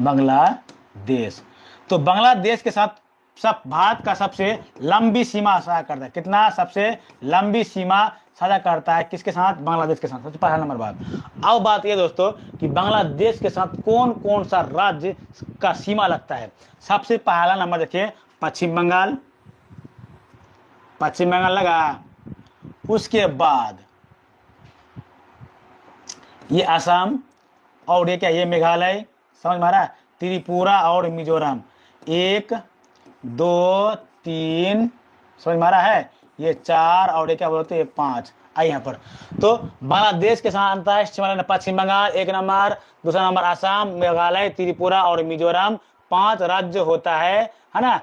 S1: बांग्लादेश। तो बांग्लादेश के साथ सब भारत का सबसे लंबी सीमा साझा करता है, कितना, सबसे लंबी सीमा साझा करता है किसके साथ, बांग्लादेश के साथ, सबसे पहला नंबर बात। अब बात ये दोस्तों कि बांग्लादेश के साथ कौन कौन सा राज्य का सीमा लगता है। सबसे पहला नंबर देखिए पश्चिम बंगाल, पश्चिम बंगाल लगा, उसके बाद ये असम, और ये क्या, ये मेघालय, समझ में आ रहा है, त्रिपुरा और मिजोरम, 1 2 3, समझ में आ रहा है, ये 4, और ये क्या बोलते हैं 5। आई यहाँ पर, तो बांग्लादेश के साथ अंतर्राष्ट्रीय सीमा पश्चिम बंगाल 1 नंबर, दूसरा नंबर असम, मेघालय, त्रिपुरा और मिजोरम, 5 राज्य होता है ना,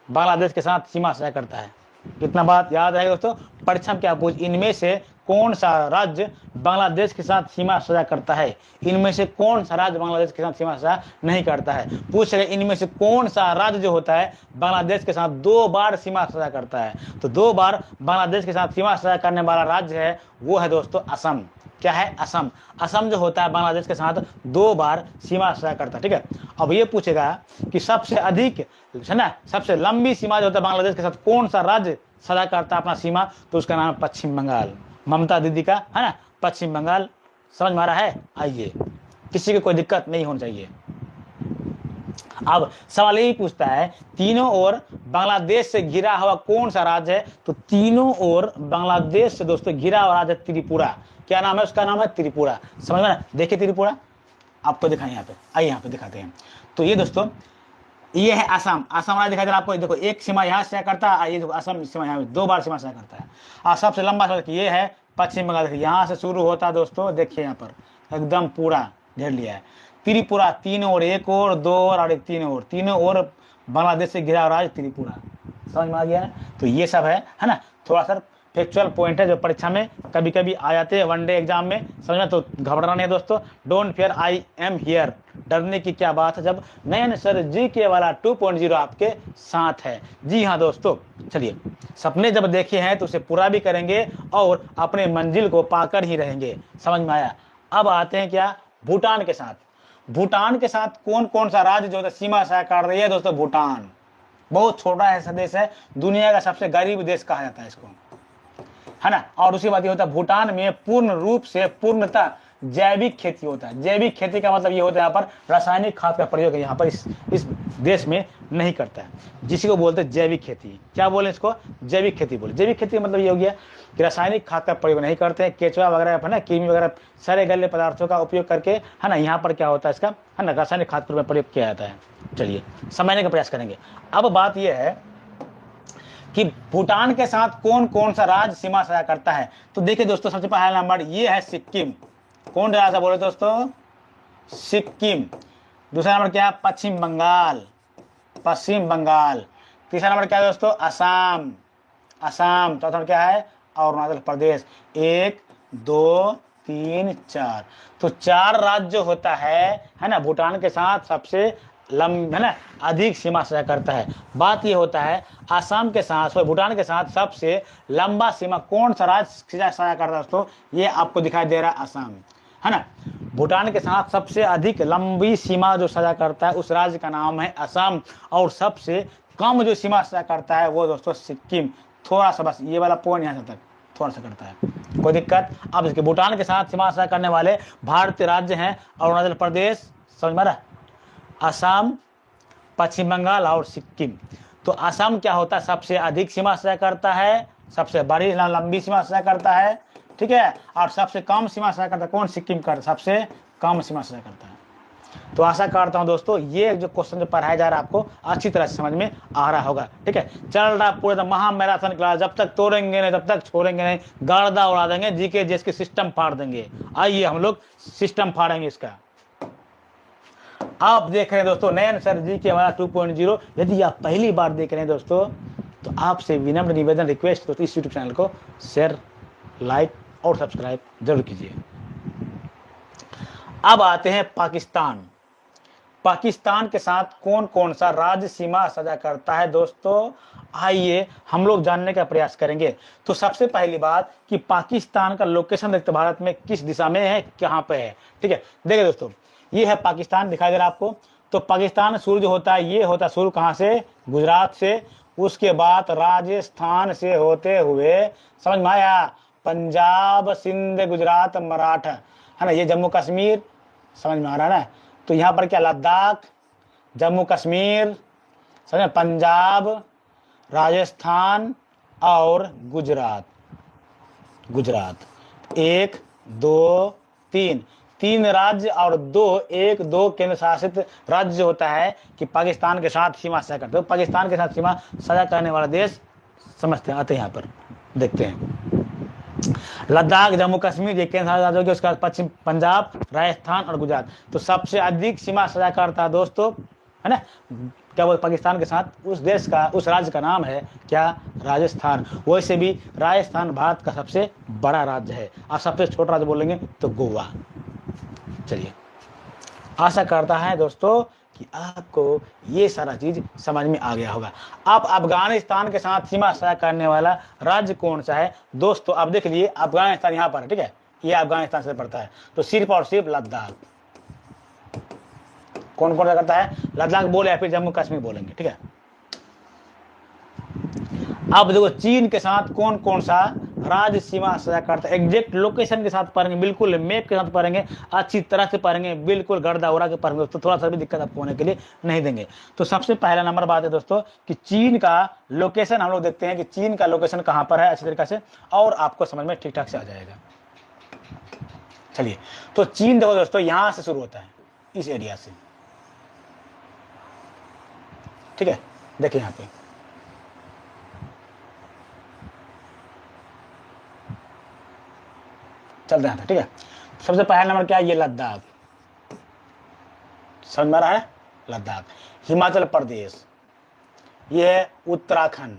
S1: बांग्लादेश के साथ सीमा साझा करता है। कितना बात याद रहेगा दोस्तों, परीक्षा में क्या पूछ, इनमें से कौन सा राज्य बांग्लादेश के साथ सीमा साझा करता है, इनमें से कौन सा राज्य बांग्लादेश के साथ सीमा साझा नहीं करता है। पूछ रहे इनमें से कौन सा राज्य जो होता है बांग्लादेश के साथ 2 बार सीमा साझा करता है। तो 2 बार बांग्लादेश के साथ सीमा साझा करने वाला राज्य है वो है दोस्तों असम। क्या है, असम। असम जो होता है बांग्लादेश के साथ 2 बार सीमा साझा करता है। ठीक है, अब ये पूछेगा कि सबसे अधिक है ना, सबसे लंबी सीमा जो होता है बांग्लादेश के साथ कौन सा राज्य साझा करता है अपना सीमा, तो उसका नाम है पश्चिम बंगाल। ममता दीदी का है ना पश्चिम बंगाल, समझ में आ रहा है। आइए, किसी को कोई दिक्कत नहीं होनी चाहिए। अब सवाल यही पूछता है तीनों ओर बांग्लादेश से घिरा हुआ कौन सा राज्य है, तो तीनों ओर बांग्लादेश से दोस्तों घिरा हुआ राज्य त्रिपुरा। क्या नाम है उसका, नाम है त्रिपुरा। समझ में, देखिए त्रिपुरा आपको दिखाएं यहाँ पे, आइए यहाँ पे दिखाते हैं। तो ये दोस्तों ये है असम। असम राज्य दिखाई दे रहा है आपको, देखो एक सीमा यहाँ से करता है, ये देखो असम सीमा यहाँ 2 बार सीमा से करता है। और सबसे लंबा सड़क ये है पश्चिम बंगाल, देखिए यहाँ से शुरू होता है दोस्तों, देखिए यहाँ पर एकदम पूरा घेर लिया है त्रिपुरा। 3 ओर, 1 ओर 2 ओर और 3 ओर, तीनों ओर बांग्लादेश से घिरा राज्य त्रिपुरा। समझ में आ गया है। तो ये सब है ना, थोड़ा सा फैक्चुअल पॉइंट है जो परीक्षा में कभी कभी आ जाते हैं वनडे एग्जाम में, समझ में। तो घबराना नहीं दोस्तों, don't fear, I am here. डरने की क्या बात है जब नयन सर जी के वाला 2.0 आपके साथ है। जी हाँ दोस्तों, चलिए सपने जब देखे हैं तो उसे पूरा भी करेंगे और अपने मंजिल को पाकर ही रहेंगे। समझ में आया। अब आते हैं क्या, भूटान के साथ। भूटान के साथ कौन कौन सा राज्य जो है सीमा साझा कर रही है दोस्तों। भूटान बहुत छोटा ऐसा देश है, दुनिया का सबसे गरीब देश कहा जाता है इसको, है ना। और उसी बात ये होता है भूटान में पूर्ण रूप से पूर्णतः जैविक खेती होता है। जैविक खेती का मतलब ये होता है यहाँ पर रासायनिक खाद का प्रयोग यहाँ पर इस देश में नहीं करता है, जिसी को बोलते हैं जैविक खेती। क्या बोले इसको, जैविक खेती बोले। जैविक खेती का मतलब ये हो गया कि रासायनिक खाद का प्रयोग नहीं करते हैं, केचुआ वगैरह है ना, कीमी वगैरह सारे गले पदार्थों का उपयोग करके है ना, यहाँ पर क्या होता है इसका है ना रासायनिक खाद का प्रयोग किया जाता है। चलिए समझने का प्रयास करेंगे। अब बात यह है कि भूटान के साथ कौन कौन सा राज्य सीमा साझा करता है। तो देखिए दोस्तों, सबसे पहला नंबर ये है सिक्किम। कौन राज्य बोले दोस्तों, सिक्किम। दूसरा नंबर क्या है, पश्चिम बंगाल, पश्चिम बंगाल। तीसरा नंबर क्या है दोस्तों, असम, असम। चौथा नंबर क्या है, अरुणाचल प्रदेश। 1 2 3 4, तो 4 राज्य होता है ना भूटान के साथ सबसे है ना अधिक सीमा साझा करता है। बात ये होता है असम के साथ भूटान के साथ सबसे लंबा सीमा कौन सा राज्य साझा करता है दोस्तों, ये आपको दिखाई दे रहा है असम, है ना। भूटान के साथ सबसे अधिक लंबी सीमा जो साझा करता है उस राज्य का नाम है असम, और सबसे कम जो सीमा साझा करता है वो दोस्तों सिक्किम। थोड़ा सा बस ये वाला पॉइंट यहाँ तक थोड़ा सा करता है, कोई दिक्कत। अब इसके भूटान के साथ सीमा साझा करने वाले भारतीय राज्य हैं अरुणाचल प्रदेश, समझ में आ रहा, असम, पश्चिम बंगाल और सिक्किम। तो असम क्या होता है, सबसे अधिक सीमा साझा करता है, सबसे बड़ी लंबी सीमा साझा करता है, ठीक है। और सबसे कम सीमा साझा करता है कौन, सिक्किम करता, सबसे कम सीमा साझा करता है। तो आशा करता हूं दोस्तों ये जो क्वेश्चन जो पढ़ाया जा रहा है आपको अच्छी तरह से समझ में आ रहा होगा, ठीक है। चल रहा पूरे महा मैराथन क्लास, जब तक तोड़ेंगे नहीं तब तक छोड़ेंगे नहीं, गर्दा उड़ा देंगे, जीके जीएस के सिस्टम फाड़ देंगे। आइए हम लोग सिस्टम फाड़ेंगे इसका। आप देख रहे हैं दोस्तों नयन सर जी के हमारा 2.0। यदि आप पहली बार देख रहे हैं दोस्तों तो आपसे विनम्र निवेदन रिक्वेस्ट दोस्तों इस यूट्यूब चैनल को शेयर, लाइक और सब्सक्राइब जरूर कीजिए। अब आते हैं पाकिस्तान। पाकिस्तान के साथ कौन कौन सा राज्य सीमा साझा करता है दोस्तों, आइए हम लोग जानने का प्रयास करेंगे। तो सबसे पहली बात कि पाकिस्तान का लोकेशन देखते भारत में किस दिशा में है, कहां पे है, ठीक है। देखिए दोस्तों ये है पाकिस्तान, दिखाई दे रहा है आपको। तो पाकिस्तान सूर्य जो होता है ये होता है सूर्य कहां से, गुजरात से, उसके बाद राजस्थान से होते हुए, समझ में आया, पंजाब, सिंध, गुजरात, मराठा, है ना, ये जम्मू कश्मीर, समझ में आ रहा है ना। तो यहाँ पर क्या, लद्दाख, जम्मू कश्मीर, समझ, पंजाब, राजस्थान और गुजरात। गुजरात 1 2 3, 3 राज्य और 1 2 केंद्र शासित राज्य होता है कि पाकिस्तान के साथ सीमा साझा करते हो। पाकिस्तान के साथ सीमा साझा करने वाला देश समझते हैं, आते हैं यहाँ पर देखते हैं। लद्दाख, जम्मू कश्मीर, ये केंद्र शासित राज्य, उसके बाद पश्चिम पंजाब, राजस्थान और गुजरात। तो सबसे अधिक सीमा साझा करता है दोस्तों, है ना, क्या वो पाकिस्तान के साथ उस देश का, उस राज्य का नाम है क्या, राजस्थान। वैसे भी राजस्थान भारत का सबसे बड़ा राज्य है, और सबसे छोटा राज्य बोलेंगे तो गोवा। चलिए, आशा करता है दोस्तों कि आपको ये सारा चीज समझ में आ गया होगा। अब अफगानिस्तान के साथ सीमा साझा करने वाला राज्य कौन सा है दोस्तों? अब देख लिए, अफगानिस्तान यहाँ पर है, ठीक है, ये अफगानिस्तान से पड़ता है, तो सिर्फ और सिर्फ लद्दाख। कौन कौन सा करता है? लद्दाख बोले या फिर जम्मू कश्मीर बोलेंगे, ठीक है। अब देखो, चीन के साथ कौन कौन सा राज्य सीमा साझा करता है, एग्जैक्ट लोकेशन के साथ पढ़ेंगे, बिल्कुल मैप के साथ पढ़ेंगे, अच्छी तरह से पढ़ेंगे, बिल्कुल गर्दा उड़ा के पढ़ेंगे तो थोड़ा सा भी दिक्कत आपको होने के लिए नहीं देंगे। तो सबसे पहला नंबर बात है दोस्तों कि चीन का लोकेशन हम लोग देखते हैं कि चीन का लोकेशन कहां पर है अच्छी तरीके से, और आपको समझ में ठीक ठाक से आ जाएगा। चलिए, तो चीन देखो दोस्तों, यहां से शुरू होता है, इस एरिया से, ठीक है। देखिए यहां पे चल रहा था, ठीक है। सबसे पहला नंबर क्या है? ये लद्दाख, समझ में आ रहा है, लद्दाख। हिमाचल प्रदेश, ये है उत्तराखंड,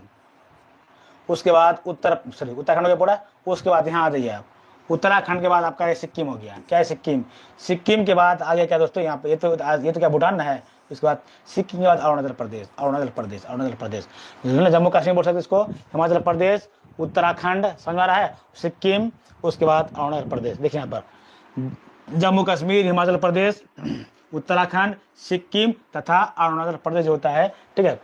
S1: उसके बाद उत्तराखंड हो गया पूरा। उसके बाद यहाँ आ जाइए आप, उत्तराखंड के बाद आपका ये सिक्किम हो गया, क्या है, सिक्किम। सिक्किम के बाद आगे क्या दोस्तों, यहाँ पे ये तो क्या भूटान है। उसके बाद सिक्किम के बाद अरुणाचल प्रदेश, अरुणाचल प्रदेश, अरुणाचल प्रदेश, जम्मू कश्मीर बोल सकते इसको, हिमाचल प्रदेश, उत्तराखंड, समझ में आ रहा है, सिक्किम, उसके बाद अरुणाचल प्रदेश। देखिए यहाँ पर जम्मू कश्मीर, हिमाचल प्रदेश, उत्तराखंड, सिक्किम तथा अरुणाचल प्रदेश जो होता है, ठीक है,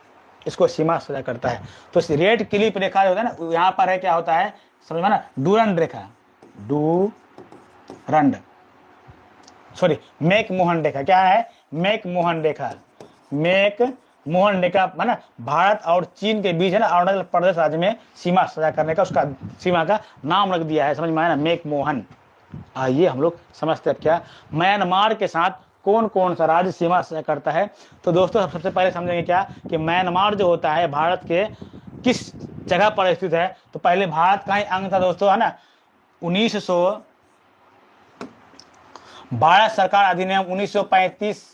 S1: इसको सीमा साझा करता है। तो रेड क्लिप रेखा जो होता है ना, यहाँ पर है क्या होता है, समझ में ना, डूरंड रेखा, डूरंड, सॉरी मेक मोहन रेखा, क्या है, मेक मोहन रेखा, मेक मोहन रेखा है ना, भारत और चीन के बीच है ना, अरुणाचल प्रदेश राज्य में सीमा साझा करने का उसका सीमा का नाम रख दिया है, समझ में आया ना, मेक मोहन। आइए हम लोग समझते हैं क्या म्यांमार के साथ कौन कौन सा राज्य सीमा साझा करता है। तो दोस्तों सबसे पहले समझेंगे क्या कि म्यांमार जो होता है भारत के किस जगह पर स्थित है। तो पहले भारत का ही अंग था दोस्तों, है ना, 1900 भारत सरकार अधिनियम 1935,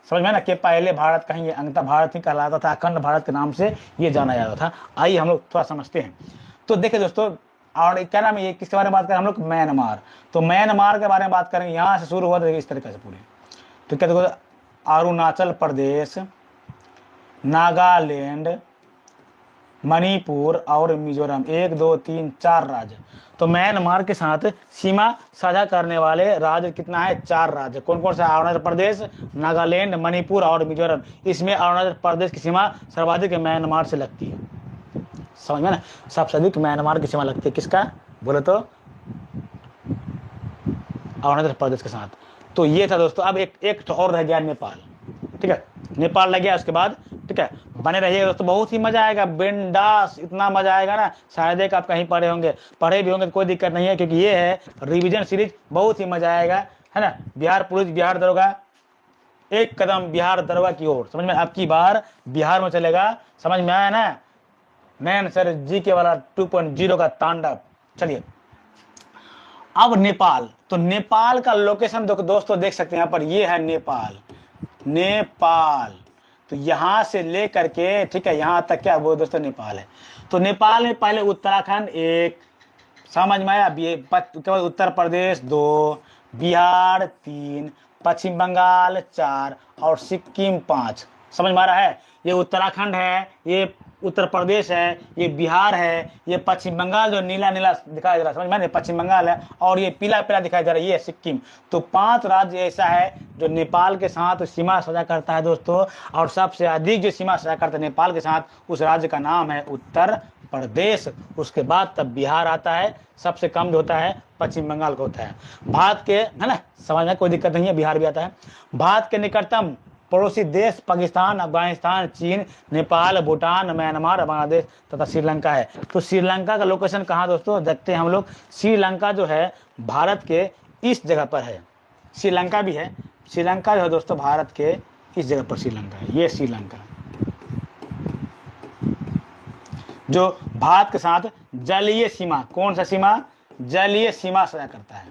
S1: समझ में ना, कि पहले भारत का ही ये अंग था, भारत ही कहलाता था, अखंड भारत के नाम से ये जाना जाता था। आइए हम लोग थोड़ा समझते हैं। तो देखिए दोस्तों, और क्या नाम है ये, किसके बारे में बात करें हम लोग, म्यांमार। तो म्यांमार के बारे में बात करेंगे, यहाँ से शुरू हुआ इस तरीके से पूरे। तो क्या देखो, अरुणाचल प्रदेश, नागालैंड, मणिपुर और मिजोरम, 1 2 3 4 राज्य। तो म्यांमार के साथ सीमा साझा करने वाले राज्य कितना है, 4 राज्य। कौन कौन सा? अरुणाचल प्रदेश, नागालैंड, मणिपुर और मिजोरम। इसमें अरुणाचल प्रदेश की सीमा सर्वाधिक म्यांमार से लगती है, समझ में ना, सबसे अधिक म्यांमार की सीमा लगती है, किसका बोले तो, अरुणाचल प्रदेश के साथ। तो ये था दोस्तों। अब एक और रह गया नेपाल, ठीक है, नेपाल लग गया उसके बाद, ठीक है, बने रहिएगा दोस्तों, बहुत ही मजा आएगा, बिंदास, इतना मजा आएगा ना, शायद एक आप कहीं पढ़े होंगे, पढ़े भी होंगे तो कोई दिक्कत नहीं है, क्योंकि ये है रिवीजन सीरीज, बहुत ही मजा आएगा, है ना। बिहार पुलिस, बिहार दरोगा, एक कदम बिहार दरोगा की ओर, समझ में, अब की बार बिहार में चलेगा, समझ में आया ना, नैन सर जीके वाला 2.0 का तांडव। चलिए, अब नेपाल। तो नेपाल का लोकेशन दोस्तों देख सकते हैं यहाँ पर, ये है नेपाल, नेपाल। तो यहां से लेकर के, ठीक है, यहां तक क्या वो दोस्तों नेपाल है। तो नेपाल में पहले उत्तराखंड 1, समझ में आया, उत्तर प्रदेश 2, बिहार 3, पश्चिम बंगाल 4 और सिक्किम 5, समझ में आ रहा है। ये उत्तराखंड है, ये उत्तर प्रदेश है, ये बिहार है, ये पश्चिम बंगाल जो नीला नीला दिखाई दे रहा है, समझ में, पश्चिम बंगाल है, और ये पीला पीला दिखाई दे रहा है, ये सिक्किम। तो 5 राज्य ऐसा है जो नेपाल के साथ सीमा साझा करता है दोस्तों, और सबसे अधिक जो सीमा साझा करता है नेपाल के साथ, उस राज्य का नाम है उत्तर प्रदेश। उसके बाद तब बिहार आता है, सबसे कम जो होता है पश्चिम बंगाल को होता है। भारत के, है ना, समझ में कोई दिक्कत नहीं है, बिहार भी आता है। भारत के निकटतम पड़ोसी देश पाकिस्तान, अफगानिस्तान, चीन, नेपाल, भूटान, म्यांमार, बांग्लादेश तथा श्रीलंका है। तो श्रीलंका का लोकेशन कहाँ दोस्तों, देखते हैं हम लोग। श्रीलंका जो है भारत के इस जगह पर है, श्रीलंका भी है, श्रीलंका जो है दोस्तों भारत के इस जगह पर श्रीलंका है, ये श्रीलंका जो भारत के साथ जलीय सीमा, कौन सा सीमा, जलीय सीमा साझा करता है।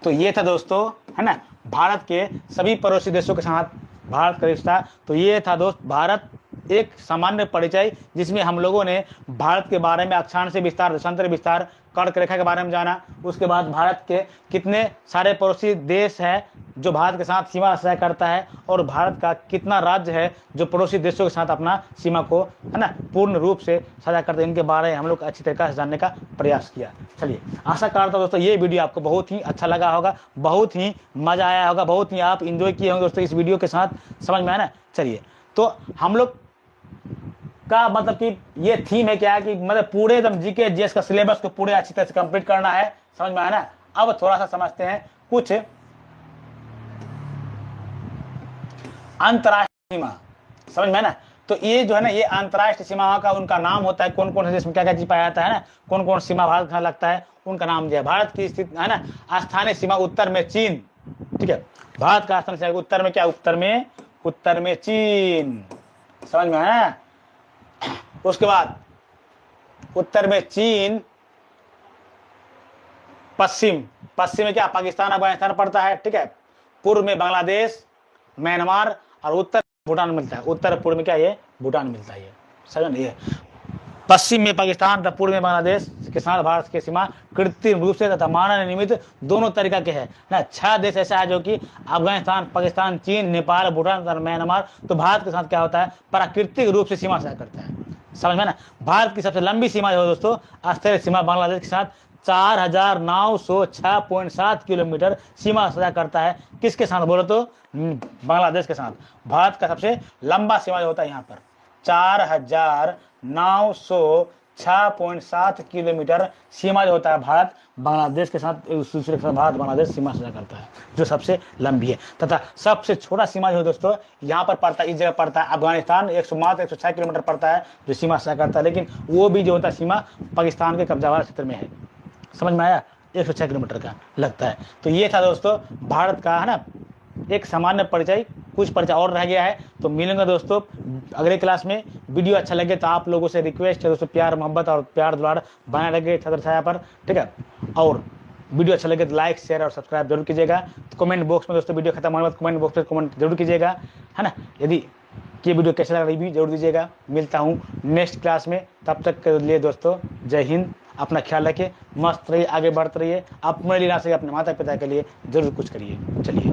S1: तो ये था दोस्तों, है ना, भारत के सभी पड़ोसी देशों के साथ भारत का रिश्ता। तो ये था दोस्त भारत एक सामान्य परिचय, जिसमें हम लोगों ने भारत के बारे में अक्षांश विस्तार, देशांतर विस्तार, कर्क रेखा के बारे में जाना। उसके बाद भारत के कितने सारे पड़ोसी देश है जो भारत के साथ सीमा साझा करता है, और भारत का कितना राज्य है जो पड़ोसी देशों के साथ अपना सीमा को है ना पूर्ण रूप से साझा करते हैं। इनके बारे में हम लोग अच्छी तरीके से जानने का प्रयास किया। चलिए, आशा करता हूँ दोस्तों ये वीडियो आपको बहुत ही अच्छा लगा होगा, बहुत ही मज़ा आया होगा, बहुत ही आप इंजॉय किए होंगे दोस्तों इस वीडियो के साथ। समझ में आया ना। चलिए, तो हम लोग का मतलब कि ये थीम है क्या है कि मतलब पूरे एकदम जीके जीएस का सिलेबस को पूरे अच्छी तरह से कंप्लीट करना है। समझ में आया ना। अब थोड़ा सा समझते हैं कुछ अंतरराष्ट्रीय सीमा। समझ में आया ना। तो ये जो है ना, ये अंतरराष्ट्रीय सीमा का उनका नाम होता है, कौन कौन से देश में क्या क्या चीज पाया जाता है ना, कौन कौन सीमा भारत का लगता है, उनका नाम दिया। भारत की स्थिति है ना, स्थानीय सीमा उत्तर में चीन। ठीक है, भारत का स्थानीय सीमा उत्तर में क्या, उत्तर में चीन। समझ में आया ना। उसके बाद उत्तर में चीन, पश्चिम में क्या, पाकिस्तान अफगानिस्तान पड़ता है। ठीक है, पूर्व में बांग्लादेश, म्यांमार, और उत्तर भूटान मिलता है। उत्तर पूर्व में क्या, ये भूटान मिलता है। ये समझ ये पश्चिम में पाकिस्तान तथा पूर्व में बांग्लादेश के साथ भारत की सीमा कृत्रिम रूप से तथा मानव निर्मित दोनों तरीका के है ना। 6 देश ऐसा है जो कि अफगानिस्तान, पाकिस्तान, चीन, नेपाल, भूटान और म्यांमार, तो भारत के साथ क्या होता है, प्राकृतिक रूप से सीमा साझा करता है। समझ में ना। भारत की सबसे लंबी सीमा जो है दोस्तों, अस्थायी सीमा बांग्लादेश के साथ 4906.7 किलोमीटर सीमा साझा करता है। किसके साथ बोलो तो, बांग्लादेश के साथ। भारत का सबसे लंबा सीमा जो होता है यहाँ पर 4906.7 किलोमीटर सीमा जो होता है भारत बांग्लादेश के साथ, दूसरे के साथ भारत बांग्लादेश सीमा साझा करता है, जो सबसे लंबी है। तथा सबसे छोटा सीमा जो है दोस्तों यहाँ पर पड़ता है, इस जगह पड़ता है अफगानिस्तान, 106 किलोमीटर पड़ता है जो सीमा साझा करता है। लेकिन वो भी जो होता है सीमा पाकिस्तान के कब्जा वाले क्षेत्र में है। समझ में आया। 106 किलोमीटर का लगता है। तो ये था दोस्तों भारत का है ना एक सामान्य परिचय। कुछ परिचय और रह गया है, तो मिलेंगे दोस्तों अगले क्लास में। वीडियो अच्छा लगे तो आप लोगों से रिक्वेस्ट है दोस्तों, प्यार मोहब्बत और प्यार दुलार बनाए रखे छत्र छाया पर। ठीक है, और वीडियो अच्छा लगे तो लाइक, शेयर और सब्सक्राइब जरूर कीजिएगा। तो कमेंट बॉक्स में दोस्तों वीडियो खत्म होने के बाद कमेंट बॉक्स में कमेंट जरूर कीजिएगा, है ना। यदि ये वीडियो कैसा लगा रिव्यू जरूर दीजिएगा। मिलता हूँ नेक्स्ट क्लास में, तब तक के लिए दोस्तों जय हिंद। अपना ख्याल रखिए, मस्त रहिए, आगे बढ़ते रहिए। अपने लिए ना सही अपने माता पिता के लिए जरूर कुछ करिए। चलिए।